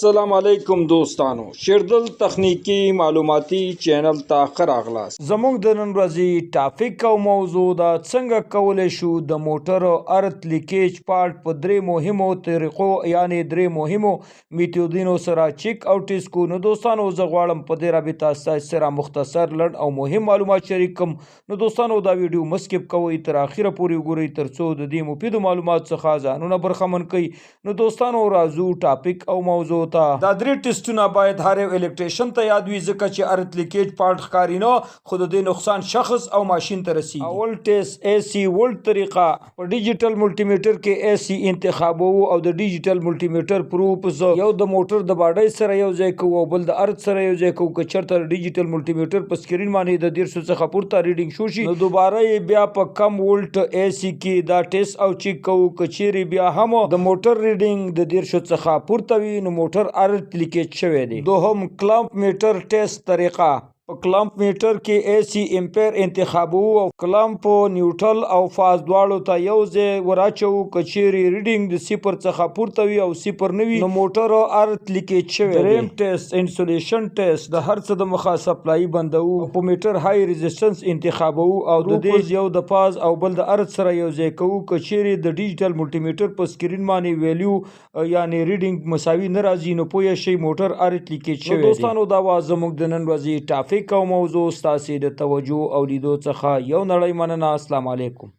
السلام علیکم دوستانو شیردل تخنیکی معلوماتي چینل ته ښه راغلاست. زموږ د نن ورځې ټاپک او موضوع دا څنګه کولی شو د موټر ارت لیکیج پارت په درې مهمو طریقو یعنی درې مهمو میتودونو سره چیک او ټیسټ کو. نو دوستانو زه غواړم په دې رابطه ستاسو سره مختصر لنډ او مهم معلومات شریک کړم. نو دوستانو دا ویډیو مه سکپ کوئ، تر اخره پورې وګورئ ترڅو د دې مفیدو معلوماتو څخه ځانونه برخمن کړئ. نو دوستانو راځو ټاپک او موضوع ته. دا درې ټیسټونه باید هر یو الکتریشن ته یاد وي، ځکه چې ارت لیکیج پارت ښکاري نه خو د دې نقصان شخص او ماشین ته رسیږي. اول ټیسټ اے سی ولټ طریقه. په ډیجیټل ملټي میټر کې اے سی انتخابوو او د ډیجیټل ملټي میټر پروپز یو د موټر د باډۍ سره یو ځای کوو او بل د ارت سره یو ځای کوو. که چېرته د ډیجیټل ملټي میټر په سکرین باندې د 150 څخه پورته ریډینګ شو شي، نو دوباره یې بیا په کم ولټ اے سی کې دا ټیسټ او چیک کوو. که چیرې بیا هم د موټر ریډینګ د 150 څخه پورته وي نو موټر ارت لیکیج شوی دی. دوهم کلامپ میټر ټیسټ طریقه. په کلامپ میټر کې اے سی امپیر انتخابوو او کلامپ نیوټرل او فاز دواړو ته یو ځای وراچوو. که چیرې ریډینګ د 0 څخه پورته وي او 0 نه وي نو موټر ارت لیکیج شوی دی. دریم ټیسټ انسولیشن ټیسټ. د هر څه د مخه سپلای بندوو. په میټر های ریزسټنس انتخابوو او د دې یو د فاز او بل د ارت سره یو ځای کوو. که چیرې د ډیجیټل ملټي میټر په سکرین باندې ویلیو یعنی ریډینګ مساوي نه راځي نو پوه شئ موټر ارت لیکیج شوی دی. دوستانو دا وا زموږ د نن ورځې ټاپک او موضوع ستاسې د توجه او لیدو څخه یو نړۍ مننه. السلام علیکم.